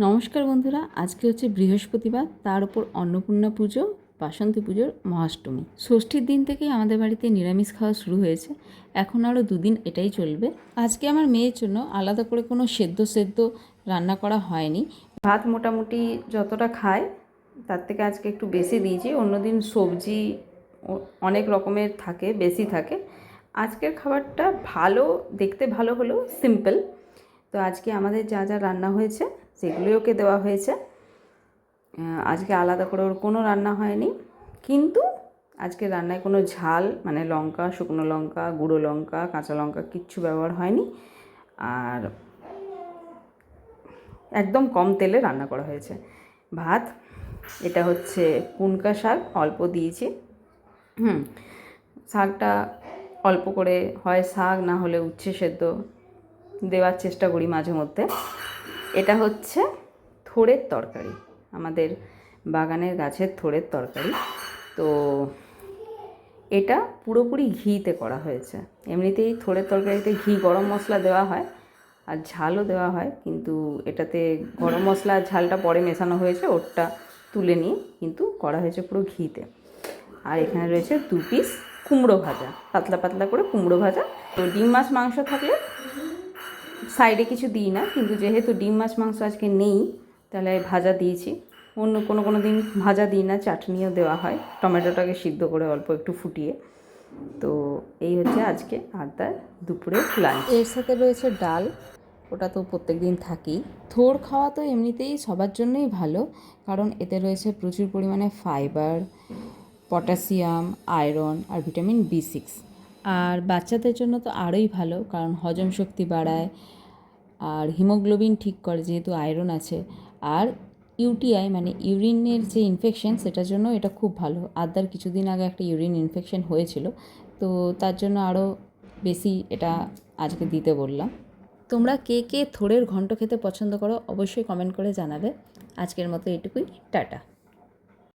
নমস্কার বন্ধুরা, আজকে হচ্ছে বৃহস্পতিবার, তার উপর অন্নপূর্ণা পুজো, বাসন্তী পুজোর মহাষ্টমী। ষষ্ঠীর দিন থেকেই আমাদের বাড়িতে নিরামিষ খাওয়া শুরু হয়েছে, এখন আরও দুদিন এটাই চলবে। আজকে আমার মেয়ের জন্য আলাদা করে কোনো সেদ্ধ রান্না করা হয়নি। ভাত মোটামুটি যতটা খায় তার থেকে আজকে একটু বেশি দিয়েছি। অন্যদিন সবজি অনেক রকমের থাকে, বেশি থাকে। আজকের খাবারটা ভালো, দেখতে ভালো হলেও সিম্পল। তো আজকে আমাদের যা যা রান্না হয়েছে সেগুলোই ওকে দেওয়া হয়েছে। আজকে আলাদা করে ওর কোনো রান্না হয়নি, কিন্তু আজকে রান্নায় কোনো ঝাল মানে লঙ্কা, শুকনো লঙ্কা, গুঁড়ো লঙ্কা, কাঁচা লঙ্কা কিচ্ছু ব্যবহার হয়নি। আর একদম কম তেলে রান্না করা হয়েছে। ভাত, এটা হচ্ছে কুনকা শাক, অল্প দিয়েছি। শাকটা অল্প করে, হয় শাক না হলে উচ্ছে সেদ্ধ দেওয়ার চেষ্টা করি মাঝে মধ্যে। এটা হচ্ছে থোড়ের তরকারি, আমাদের বাগানের গাছের থোড়ের তরকারি। তো এটা পুরোপুরি ঘিতে করা হয়েছে। এমনিতেই থোড়ের তরকারিতে ঘি, গরম মশলা দেওয়া হয় আর ঝালও দেওয়া হয়, কিন্তু এটাতে গরম মশলা আর ঝালটা পরে মেশানো হয়েছে, ওরটা তুলে নিয়ে কিন্তু করা হয়েছে পুরো ঘিতে। আর এখানে রয়েছে 2 পিস কুমড়ো ভাজা, পাতলা পাতলা করে কুমড়ো ভাজা। তো ডিম মাছ মাংস থাকলে সাইডে কিছু দিই না, কিন্তু যেহেতু ডিম মাছ মাংস আজকে নেই, তাহলে ভাজা দিয়েছি। অন্য কোনো দিন ভাজা দিই না, চাটনিও দেওয়া হয়, টমেটোটাকে সিদ্ধ করে অল্প একটু ফুটিয়ে। তো এই হচ্ছে আজকে আড্ডার দুপুরের লাঞ্চ। এর সাথে রয়েছে ডাল, ওটা তো প্রত্যেক দিন থাকেই। থোড় খাওয়া তো এমনিতেই সবার জন্যই ভালো, কারণ এতে রয়েছে প্রচুর পরিমাণে ফাইবার, পটাশিয়াম, আয়রন আর ভিটামিন B6। আর বাচ্চাদের জন্য তো আরোই ভালো, কারণ হজম শক্তি বাড়ায় আর হিমোগ্লোবিন ঠিক করে, যেহেতু আয়রন আছে। আর UTI মানে ইউরিনের যে ইনফেকশন, সেটার জন্য এটা খুব ভালো। আদার কিছুদিন আগে একটা ইউরিন ইনফেকশন হয়েছিল, তো তার জন্য আরও বেশি এটা আজকে দিতে বললাম। তোমরা কে কে থোড়ের ঘন্ট খেতে পছন্দ করো অবশ্যই কমেন্ট করে জানাবে। আজকের মতো এটুকুই, টাটা।